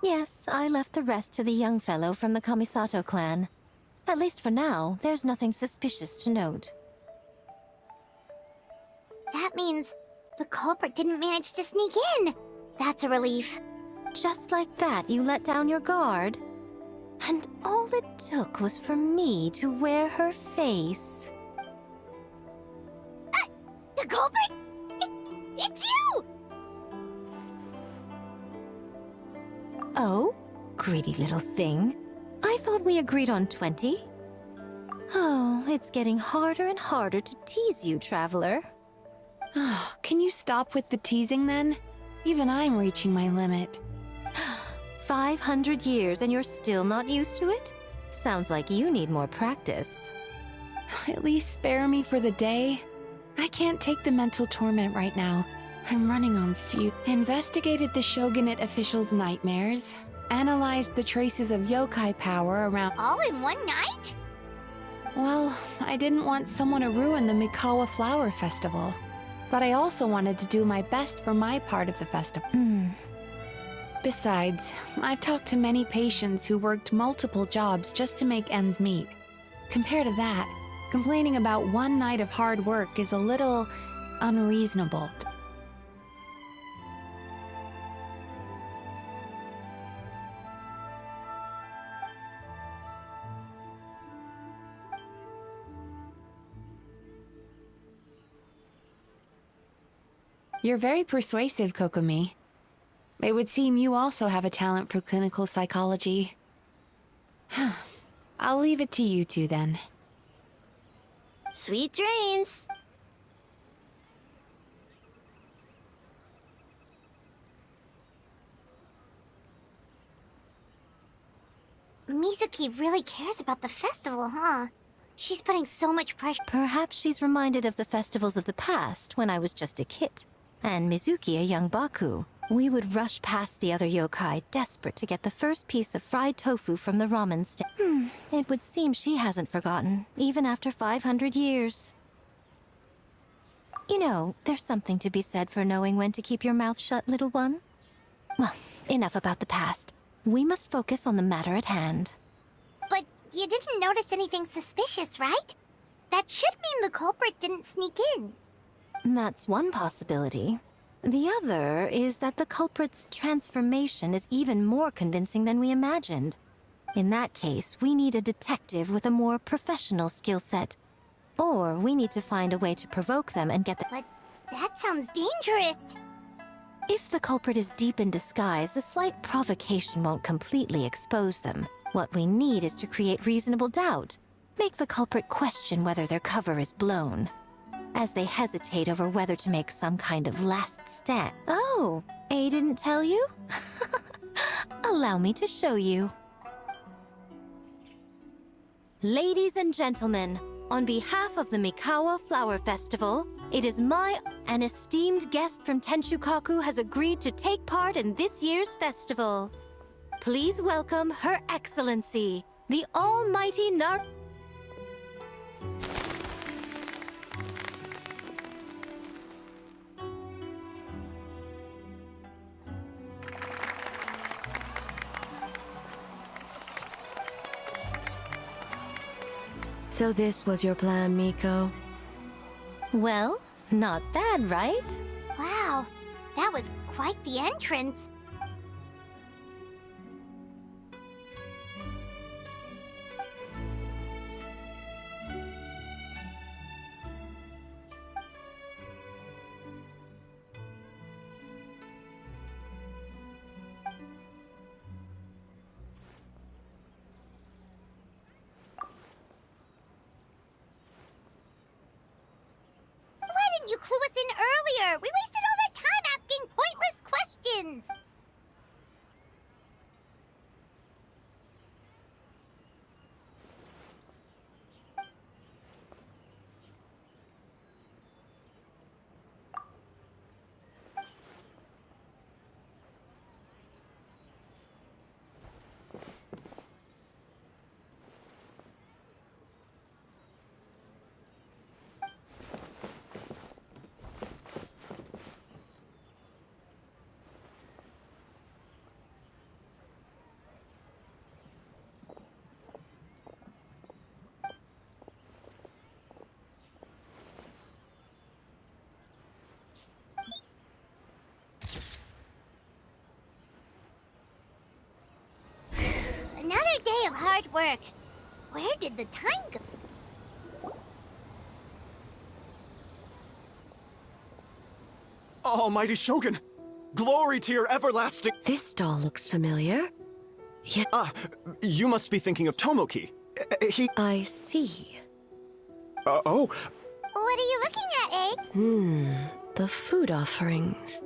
Yes, I left the rest to the young fellow from the Kamisato clan. At least for now, there's nothing suspicious to note. That means the culprit didn't manage to sneak in. That's a relief. Just like that, you let down your guard? And all it took was for me to wear her face. The culprit? It's you! Oh? Greedy little thing. I thought we agreed on 20. Oh, it's getting harder and harder to tease you, traveler. Can you stop with the teasing then? Even I'm reaching my limit. 500 years and you're still not used to it? Sounds like you need more practice. At least spare me for the day. I can't take the mental torment right now. I'm running on fumes. Investigated the shogunate officials' nightmares. Analyzed the traces of yokai power around. All in one night? Well, I didn't want someone to ruin the Mikawa Flower Festival. But I also wanted to do my best for my part of the festival. Besides, I've talked to many patients who worked multiple jobs just to make ends meet. Compared to that, complaining about one night of hard work is a little unreasonable. You're very persuasive, Kokomi. It would seem you also have a talent for clinical psychology. I'll leave it to you two then. Sweet dreams! Mizuki really cares about the festival, huh? She's putting so much pressure. Perhaps she's reminded of the festivals of the past when I was just a kid, and Mizuki a young Baku. We would rush past the other yokai, desperate to get the first piece of fried tofu from the ramen stand. It would seem she hasn't forgotten, even after 500 years. You know, there's something to be said for knowing when to keep your mouth shut, little one. Well, enough about the past. We must focus on the matter at hand. But you didn't notice anything suspicious, right? That should mean the culprit didn't sneak in. That's one possibility. The other is that the culprit's transformation is even more convincing than we imagined. In that case, we need a detective with a more professional skill set. Or we need to find a way to provoke them and get them. But that sounds dangerous. If the culprit is deep in disguise, a slight provocation won't completely expose them. What we need is to create reasonable doubt. Make the culprit question whether their cover is blown. As they hesitate over whether to make some kind of last stand. Oh, A didn't tell you? Allow me to show you. Ladies and gentlemen, on behalf of the Mikawa Flower Festival, it is an esteemed guest from Tenshukaku has agreed to take part in this year's festival. Please welcome Her Excellency, the Almighty Nar... So this was your plan, Miko? Well, not bad, right? Wow, that was quite the entrance. Why didn't you clue us in earlier? We wasted all that time asking pointless questions. hard work. Where did the time go? Almighty Shogun! Glory to your everlasting— This doll looks familiar. Yeah, Ah, you must be thinking of Tomoki. I see. Oh, What are you looking at, eh? The food offerings.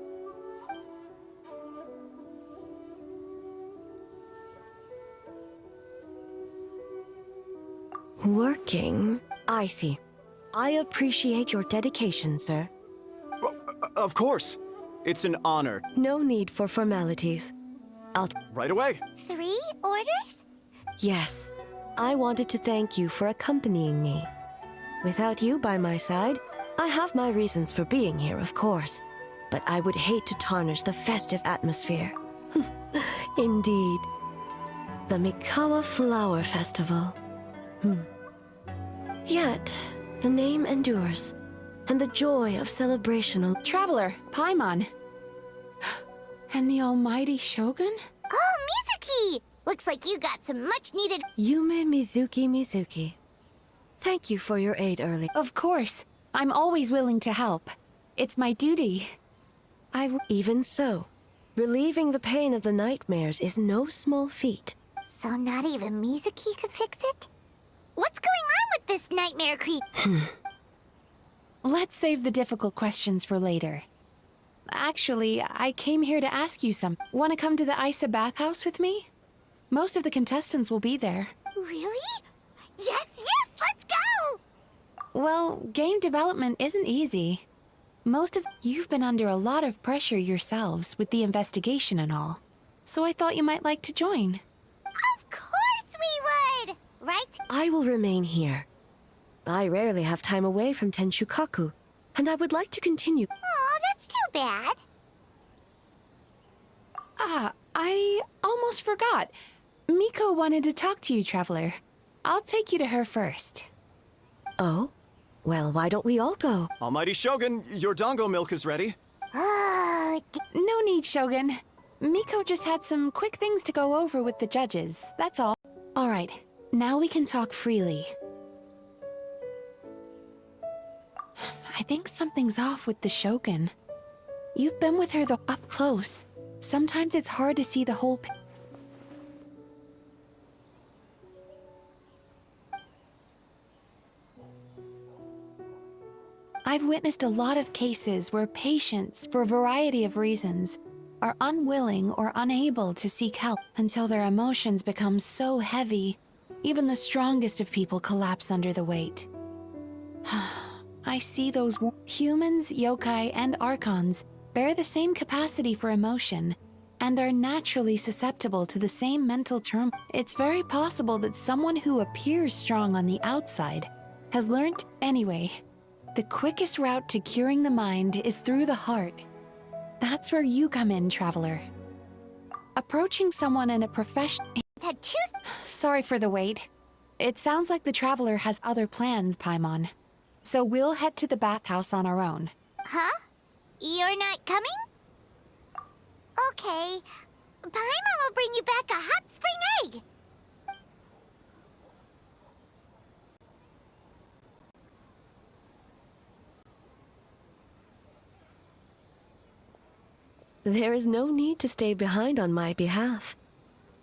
Working? I see. I appreciate your dedication, sir. of course. It's an honor. No need for formalities. Right away. 3 orders? Yes, I wanted to thank you for accompanying me. Without you by my side, I have my reasons for being here, of course. But I would hate to tarnish the festive atmosphere. Indeed. The Mikawa Flower Festival. Yet, the name endures, and the joy of celebration. Traveler, Paimon. And the almighty Shogun? Oh, Mizuki! Looks like you got some much-needed— Yume Mizuki. Thank you for your aid early. Of course. I'm always willing to help. It's my duty. Even so, relieving the pain of the nightmares is no small feat. So not even Mizuki could fix it? What's going on with this nightmare creep? Let's save the difficult questions for later. Actually, I came here to ask you some. Want to come to the Isa Bathhouse with me? Most of the contestants will be there. Really? Yes, let's go! Well, game development isn't easy. You've been under a lot of pressure yourselves with the investigation and all. So I thought you might like to join. Of course we would! Right? I will remain here. I rarely have time away from Tenshukaku, and I would like to continue. Aw, that's too bad. I almost forgot. Miko wanted to talk to you, Traveler. I'll take you to her first. Oh? Well, why don't we all go? Almighty Shogun, your dango milk is ready. Oh, No need, Shogun. Miko just had some quick things to go over with the judges, that's all. All right, now we can talk freely. I think something's off with the Shogun. You've been with her up close. Sometimes it's hard to see the whole I've witnessed a lot of cases where patients, for a variety of reasons, are unwilling or unable to seek help until their emotions become so heavy, even the strongest of people collapse under the weight. I see those humans, yokai, and archons bear the same capacity for emotion and are naturally susceptible to the same mental turmoil. It's very possible that someone who appears strong on the outside has learned anyway. The quickest route to curing the mind is through the heart. That's where you come in, Traveler. Approaching someone in a tattoos? Sorry for the wait. It sounds like the Traveler has other plans, Paimon. So we'll head to the bathhouse on our own. Huh? You're not coming? Okay. Paimon will bring you back a hot spring egg. There is no need to stay behind on my behalf.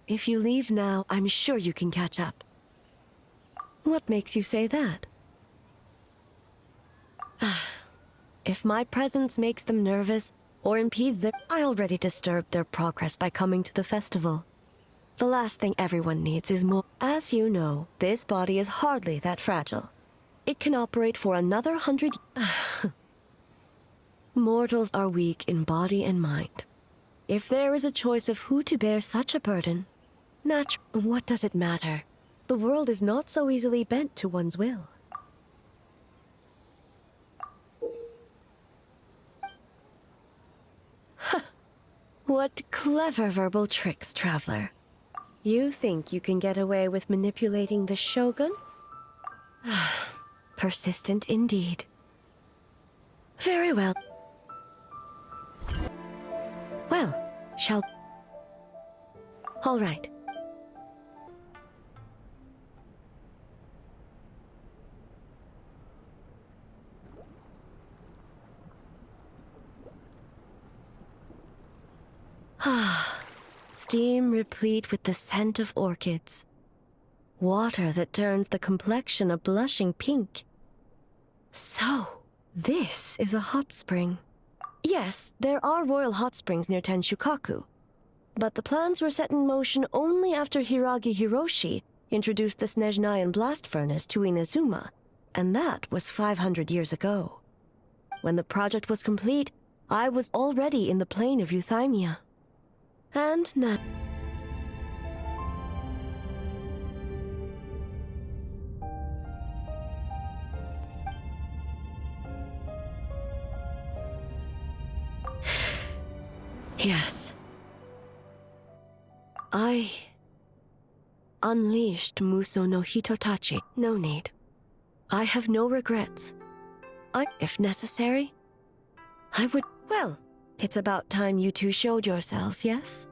If you leave now, I'm sure you can catch up. What makes you say that? If my presence makes them nervous or impedes I already disturbed their progress by coming to the festival. The last thing everyone needs is more. As you know, this body is hardly that fragile. It can operate for another 100. Mortals are weak in body and mind. If there is a choice of who to bear such a burden, what does it matter? The world is not so easily bent to one's will. What clever verbal tricks, Traveler. You think you can get away with manipulating the Shogun? Persistent indeed. Very well. Well, all right. steam replete with the scent of orchids. Water that turns the complexion a blushing pink. So, this is a hot spring. Yes, there are royal hot springs near Tenshukaku, but the plans were set in motion only after Hiragi Hiroshi introduced the Snezhnayan blast furnace to Inazuma, and that was 500 years ago. When the project was complete, I was already in the plain of Euthymia. And now... Yes. I unleashed Muso no Hitotachi. No need. I have no regrets. If necessary, I would... Well, it's about time you two showed yourselves, yes?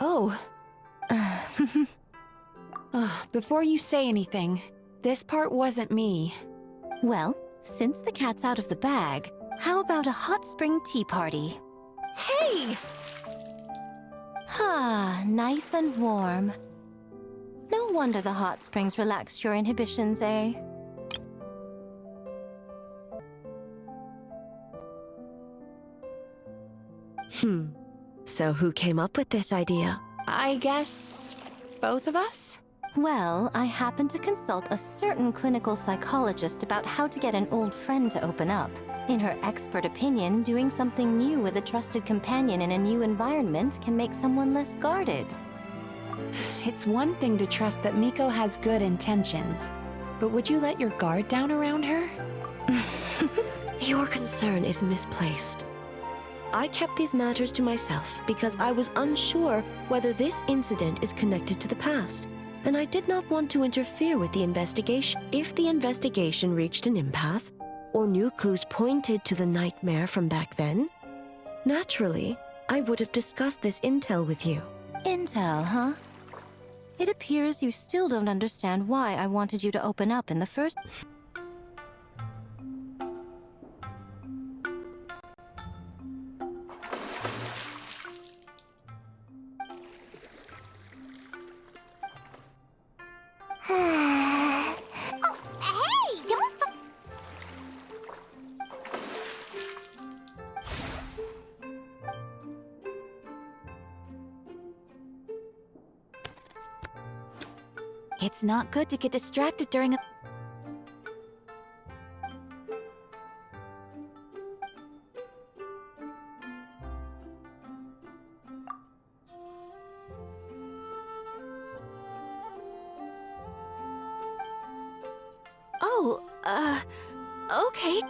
Oh. Before you say anything, this part wasn't me. Well, since the cat's out of the bag, how about a hot spring tea party? Hey! Ah, nice and warm. No wonder the hot springs relaxed your inhibitions, eh? So who came up with this idea? I guess both of us? Well, I happened to consult a certain clinical psychologist about how to get an old friend to open up. In her expert opinion, doing something new with a trusted companion in a new environment can make someone less guarded. It's one thing to trust that Miko has good intentions, but would you let your guard down around her? Your concern is misplaced. I kept these matters to myself because I was unsure whether this incident is connected to the past, and I did not want to interfere with the investigation. If the investigation reached an impasse, or new clues pointed to the nightmare from back then, naturally, I would have discussed this intel with you. Intel, huh? It appears you still don't understand why I wanted you to open up in the first... Oh, hey, don't... It's not good to get distracted during a... Oh, okay.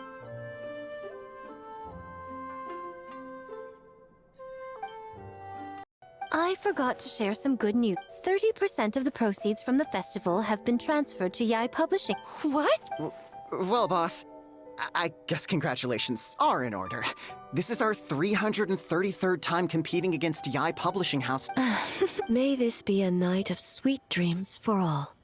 I forgot to share some good news. 30% of the proceeds from the festival have been transferred to Yai Publishing. What? Well, boss, I guess congratulations are in order. This is our 333rd time competing against Yai Publishing House. May this be a night of sweet dreams for all.